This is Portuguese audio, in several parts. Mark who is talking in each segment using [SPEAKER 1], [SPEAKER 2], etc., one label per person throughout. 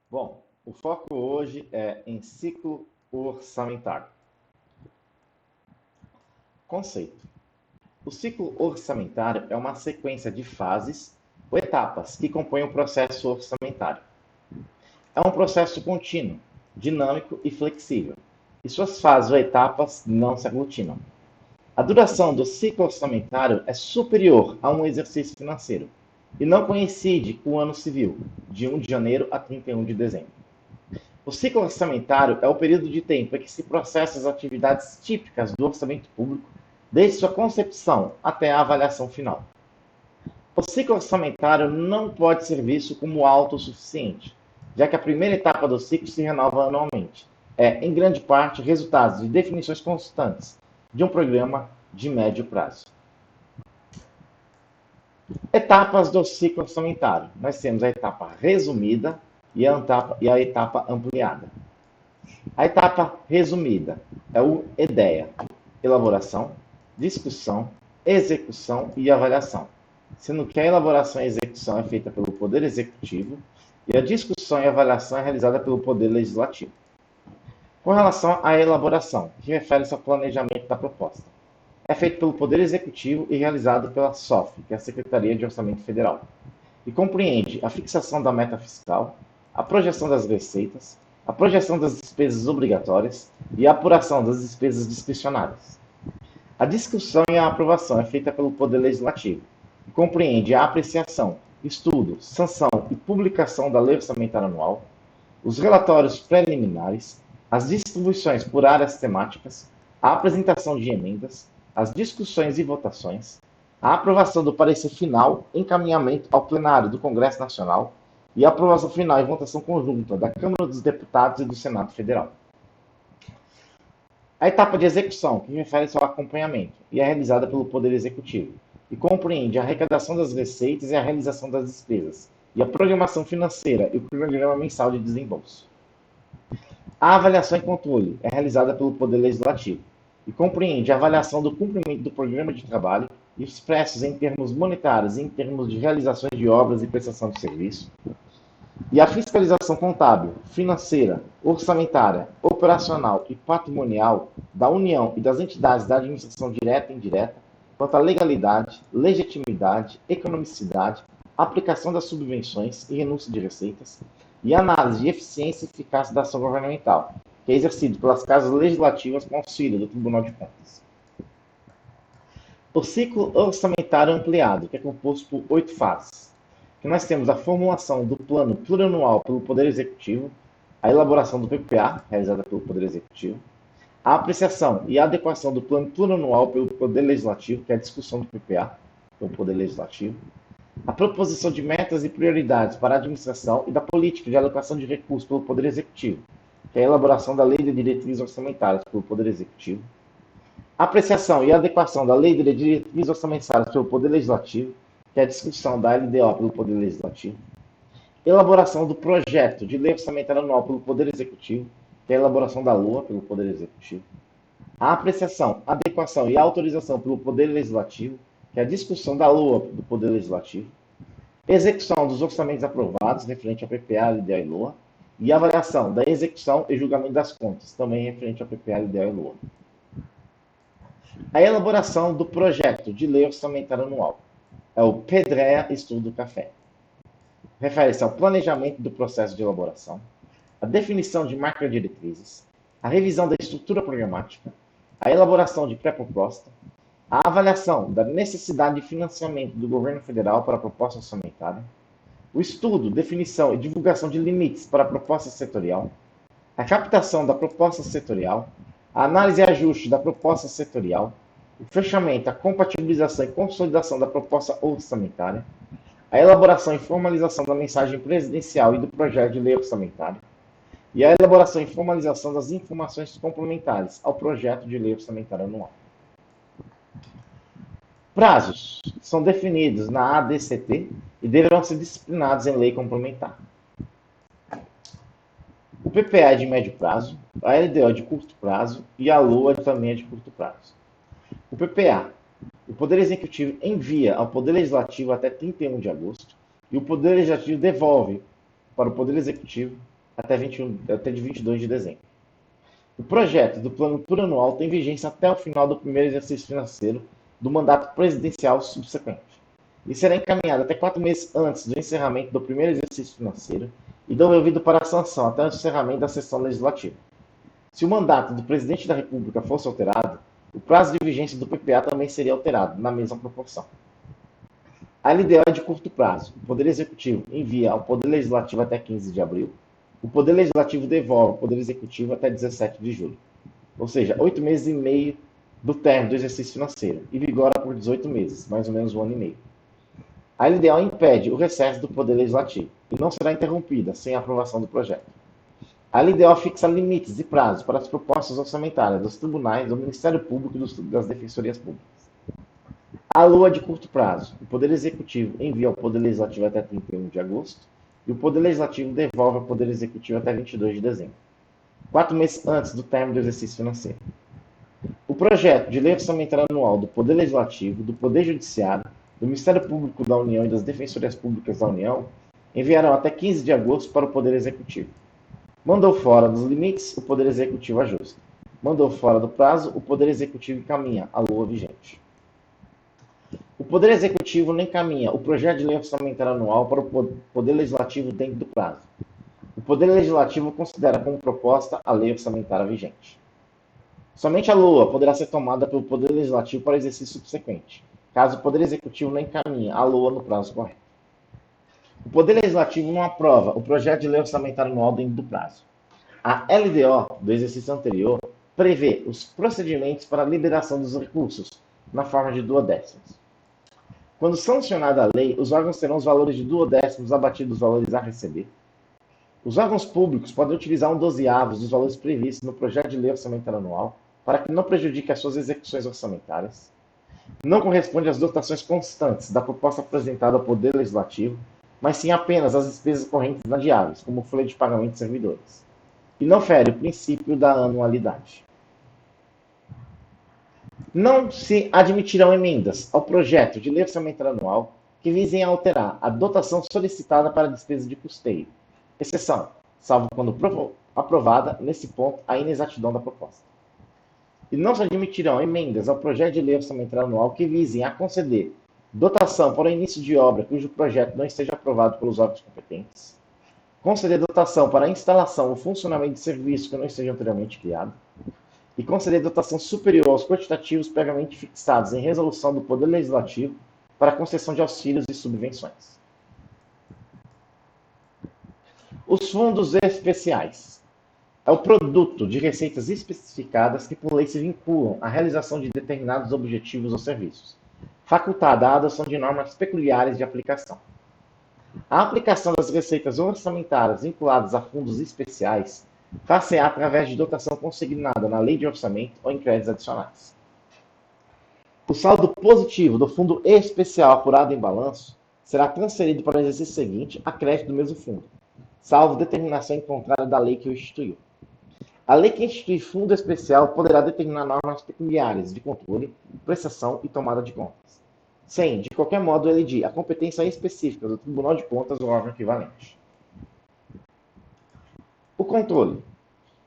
[SPEAKER 1] Bom, o foco hoje é em ciclo orçamentário. Conceito: o ciclo orçamentário é uma sequência de fases ou etapas que compõem o processo orçamentário. É um processo contínuo, dinâmico e flexível, e suas fases ou etapas não se aglutinam. A duração do ciclo orçamentário é superior a um exercício financeiro e não coincide com o ano civil, de 1 de janeiro a 31 de dezembro. O ciclo orçamentário é o período de tempo em que se processam as atividades típicas do orçamento público, desde sua concepção até a avaliação final. O ciclo orçamentário não pode ser visto como autossuficiente, já que a primeira etapa do ciclo se renova anualmente. É, em grande parte, resultado de definições constantes de um programa de médio prazo. Etapas do ciclo orçamentário. Nós temos a etapa resumida e a etapa ampliada. A etapa resumida é o EDEA: elaboração, discussão, execução e avaliação, sendo que a elaboração e execução é feita pelo Poder Executivo e a discussão e avaliação é realizada pelo Poder Legislativo. Com relação à elaboração, que refere-se ao planejamento da proposta, é feito pelo Poder Executivo e realizado pela SOF, que é a Secretaria de Orçamento Federal, e compreende a fixação da meta fiscal, a projeção das receitas, a projeção das despesas obrigatórias e a apuração das despesas discricionárias. A discussão e a aprovação é feita pelo Poder Legislativo e compreende a apreciação, estudo, sanção e publicação da Lei Orçamentária Anual, os relatórios preliminares, as distribuições por áreas temáticas, a apresentação de emendas, as discussões e votações, a aprovação do parecer final, encaminhamento ao plenário do Congresso Nacional e a aprovação final e votação conjunta da Câmara dos Deputados e do Senado Federal. A etapa de execução, que refere-se ao acompanhamento, e é realizada pelo Poder Executivo, e compreende a arrecadação das receitas e a realização das despesas, e a programação financeira e o programa mensal de desembolso. A avaliação e controle é realizada pelo Poder Legislativo, e compreende a avaliação do cumprimento do programa de trabalho, expressos em termos monetários e em termos de realizações de obras e prestação de serviço, e a fiscalização contábil, financeira, orçamentária, operacional e patrimonial da União e das entidades da administração direta e indireta quanto à legalidade, legitimidade, economicidade, aplicação das subvenções e renúncia de receitas, e análise de eficiência e eficácia da ação governamental, que é exercido pelas casas legislativas com auxílio do Tribunal de Contas. O ciclo orçamentário ampliado, que é composto por 8 fases, que nós temos a formulação do plano plurianual pelo Poder Executivo, a elaboração do PPA, realizada pelo Poder Executivo, a apreciação e a adequação do plano plurianual pelo Poder Legislativo, que é a discussão do PPA pelo Poder Legislativo, a proposição de metas e prioridades para a administração e da política de alocação de recursos pelo Poder Executivo, que é a elaboração da Lei de Diretrizes Orçamentárias pelo Poder Executivo, a apreciação e a adequação da Lei de Diretrizes Orçamentárias pelo Poder Legislativo, que é a discussão da LDO pelo Poder Legislativo, elaboração do projeto de lei orçamentária anual pelo Poder Executivo, que é a elaboração da LOA pelo Poder Executivo, a apreciação, adequação e autorização pelo Poder Legislativo, que é a discussão da LOA do Poder Legislativo, execução dos orçamentos aprovados referente ao PPA, LDO e LOA, e avaliação da execução e julgamento das contas, também referente ao PPA, LDO e LOA. A elaboração do projeto de lei orçamentária anual é o PDREA Estudo Café. Refere-se ao planejamento do processo de elaboração, a definição de marca-diretrizes, a revisão da estrutura programática, a elaboração de pré-proposta, a avaliação da necessidade de financiamento do governo federal para a proposta orçamentária, o estudo, definição e divulgação de limites para a proposta setorial, a captação da proposta setorial, a análise e ajuste da proposta setorial, o fechamento, a compatibilização e consolidação da proposta orçamentária, a elaboração e formalização da mensagem presidencial e do projeto de lei orçamentária, e a elaboração e formalização das informações complementares ao projeto de lei orçamentária anual. Prazos são definidos na ADCT e deverão ser disciplinados em lei complementar. O PPA é de médio prazo, a LDO é de curto prazo e a LOA também é de curto prazo. O PPA, o Poder Executivo envia ao Poder Legislativo até 31 de agosto e o Poder Legislativo devolve para o Poder Executivo até de 22 de dezembro. O projeto do plano plurianual tem vigência até o final do primeiro exercício financeiro do mandato presidencial subsequente e será encaminhado até 4 meses antes do encerramento do primeiro exercício financeiro e devolvido para a sanção até o encerramento da sessão legislativa. Se o mandato do presidente da República fosse alterado, o prazo de vigência do PPA também seria alterado, na mesma proporção. A LDO é de curto prazo. O Poder Executivo envia ao Poder Legislativo até 15 de abril. O Poder Legislativo devolve ao Poder Executivo até 17 de julho. Ou seja, 8 meses e meio do término do exercício financeiro e vigora por 18 meses, mais ou menos 1 ano e meio. A LDO impede o recesso do Poder Legislativo e não será interrompida sem a aprovação do projeto. A LDO fixa limites e prazos para as propostas orçamentárias dos tribunais, do Ministério Público e das defensorias públicas. A LOA de curto prazo. O Poder Executivo envia ao Poder Legislativo até 31 de agosto e o Poder Legislativo devolve ao Poder Executivo até 22 de dezembro, 4 meses antes do término do exercício financeiro. O projeto de lei orçamentária anual do Poder Legislativo, do Poder Judiciário, do Ministério Público da União e das Defensorias Públicas da União enviarão até 15 de agosto para o Poder Executivo. Mandou fora dos limites, o Poder Executivo ajusta. Mandou fora do prazo, o Poder Executivo encaminha a LOA vigente. O Poder Executivo não encaminha o projeto de lei orçamentária anual para o Poder Legislativo dentro do prazo. O Poder Legislativo considera como proposta a lei orçamentária vigente. Somente a LOA poderá ser tomada pelo Poder Legislativo para exercício subsequente, caso o Poder Executivo não encaminhe a LOA no prazo correto. O Poder Legislativo não aprova o projeto de lei orçamentária anual dentro do prazo. A LDO do exercício anterior prevê os procedimentos para a liberação dos recursos na forma de duodécimos. Quando sancionada a lei, os órgãos terão os valores de duodécimos abatidos dos valores a receber. Os órgãos públicos podem utilizar 1/12 dos valores previstos no projeto de lei orçamentária anual para que não prejudique as suas execuções orçamentárias. Não corresponde às dotações constantes da proposta apresentada ao Poder Legislativo, mas sim apenas às despesas correntes inadiáveis, como folha de pagamento de servidores. E não fere o princípio da anualidade. Não se admitirão emendas ao projeto de lei orçamentária anual que visem alterar a dotação solicitada para despesa de custeio, exceção, salvo quando aprovada, nesse ponto, a inexatidão da proposta. E não se admitirão emendas ao projeto de lei orçamentária anual que visem a conceder dotação para o início de obra cujo projeto não esteja aprovado pelos órgãos competentes, conceder dotação para a instalação ou funcionamento de serviço que não esteja anteriormente criado, e conceder dotação superior aos quantitativos previamente fixados em resolução do Poder Legislativo para a concessão de auxílios e subvenções. Os fundos especiais é o produto de receitas especificadas que por lei se vinculam à realização de determinados objetivos ou serviços, facultada a adoção de normas peculiares de aplicação. A aplicação das receitas orçamentárias vinculadas a fundos especiais far-se-á através de dotação consignada na lei de orçamento ou em créditos adicionais. O saldo positivo do fundo especial apurado em balanço será transferido para o exercício seguinte a crédito do mesmo fundo, salvo determinação em contrário da lei que o instituiu. A lei que institui fundo especial poderá determinar normas peculiares de controle, prestação e tomada de contas, sem, de qualquer modo, elidir a competência específica do Tribunal de Contas ou órgão equivalente. O controle.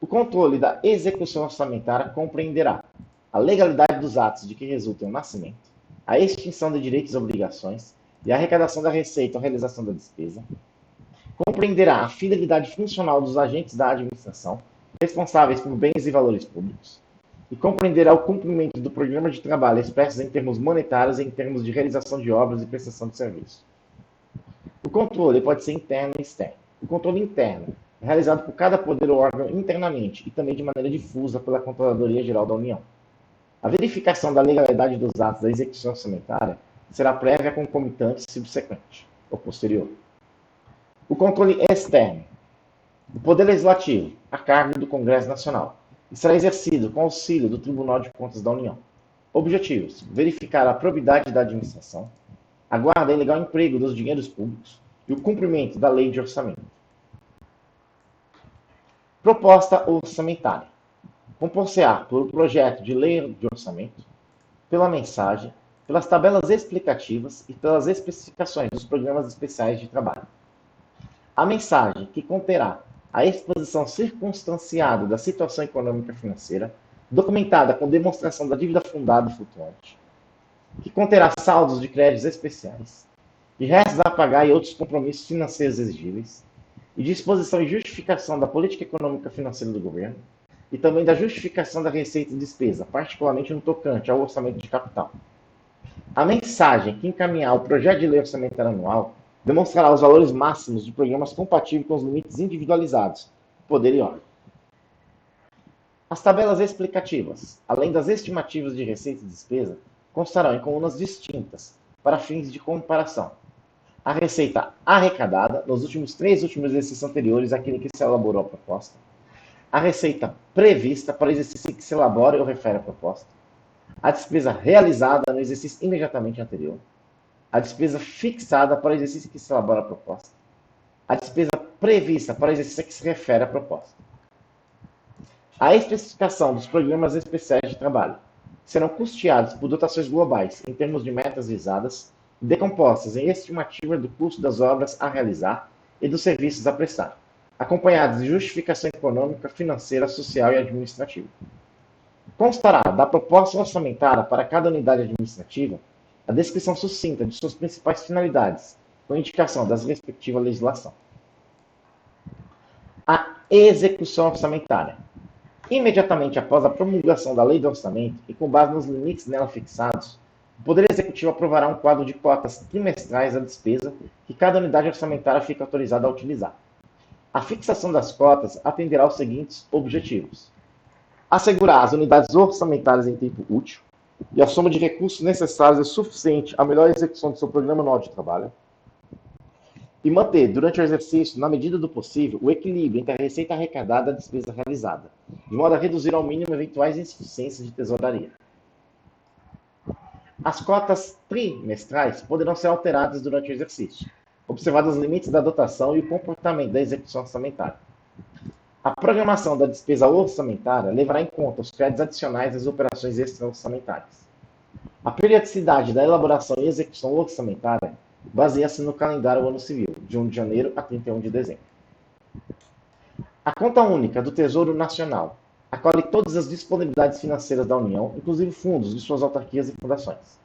[SPEAKER 1] O controle da execução orçamentária compreenderá a legalidade dos atos de que resultem o nascimento, a extinção de direitos e obrigações e a arrecadação da receita ou realização da despesa. Compreenderá a fidelidade funcional dos agentes da administração responsáveis por bens e valores públicos. E compreenderá o cumprimento do programa de trabalho expressos em termos monetários e em termos de realização de obras e prestação de serviço. O controle pode ser interno e externo. O controle interno é realizado por cada poder ou órgão internamente e também de maneira difusa pela Controladoria Geral da União. A verificação da legalidade dos atos da execução orçamentária será prévia, concomitante, subsequente ou posterior. O controle externo. O Poder Legislativo, a cargo do Congresso Nacional, e será exercido com auxílio do Tribunal de Contas da União. Objetivos: verificar a probidade da administração, a guarda e legal emprego dos dinheiros públicos e o cumprimento da lei de orçamento. Proposta orçamentária. Compor-se-á por projeto de lei de orçamento, pela mensagem, pelas tabelas explicativas e pelas especificações dos programas especiais de trabalho. A mensagem, que conterá a exposição circunstanciada da situação econômica e financeira, documentada com demonstração da dívida fundada e flutuante, que conterá saldos de créditos especiais, de restos a pagar e outros compromissos financeiros exigíveis, e de exposição e justificação da política econômica e financeira do governo, e também da justificação da receita e despesa, particularmente no tocante ao orçamento de capital. A mensagem que encaminhar o projeto de lei orçamentária anual demonstrará os valores máximos de programas compatíveis com os limites individualizados, poder e órgão. As tabelas explicativas, além das estimativas de receita e despesa, constarão em colunas distintas para fins de comparação. A receita arrecadada nos três últimos exercícios anteriores àquele que se elaborou a proposta. A receita prevista para o exercício que se elabora ou refere à proposta. A despesa realizada no exercício imediatamente anterior. A despesa fixada para o exercício que se elabora a proposta. A despesa prevista para o exercício que se refere à proposta. A especificação dos programas especiais de trabalho serão custeados por dotações globais, em termos de metas visadas, decompostas em estimativa do custo das obras a realizar e dos serviços a prestar, acompanhados de justificação econômica, financeira, social e administrativa. Constará da proposta orçamentária para cada unidade administrativa a descrição sucinta de suas principais finalidades, com indicação das respectivas legislação. A execução orçamentária. Imediatamente após a promulgação da Lei do Orçamento e com base nos limites nela fixados, o Poder Executivo aprovará um quadro de cotas trimestrais da despesa que cada unidade orçamentária fica autorizada a utilizar. A fixação das cotas atenderá aos seguintes objetivos: assegurar as unidades orçamentárias em tempo útil e a soma de recursos necessários é suficiente à melhor execução do seu programa anual de trabalho, e manter, durante o exercício, na medida do possível, o equilíbrio entre a receita arrecadada e a despesa realizada, de modo a reduzir ao mínimo eventuais insuficiências de tesouraria. As cotas trimestrais poderão ser alteradas durante o exercício, observados os limites da dotação e o comportamento da execução orçamentária. A programação da despesa orçamentária levará em conta os créditos adicionais das operações extra-orçamentárias. A periodicidade da elaboração e execução orçamentária baseia-se no calendário ano civil, de 1 de janeiro a 31 de dezembro. A conta única do Tesouro Nacional acolhe todas as disponibilidades financeiras da União, inclusive fundos de suas autarquias e fundações.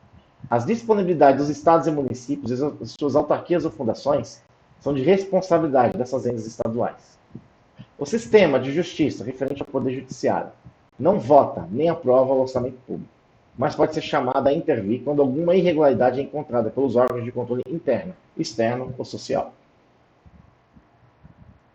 [SPEAKER 1] As disponibilidades dos estados e municípios e suas autarquias ou fundações são de responsabilidade das fazendas estaduais. O sistema de justiça referente ao Poder Judiciário não vota nem aprova o orçamento público, mas pode ser chamada a intervir quando alguma irregularidade é encontrada pelos órgãos de controle interno, externo ou social.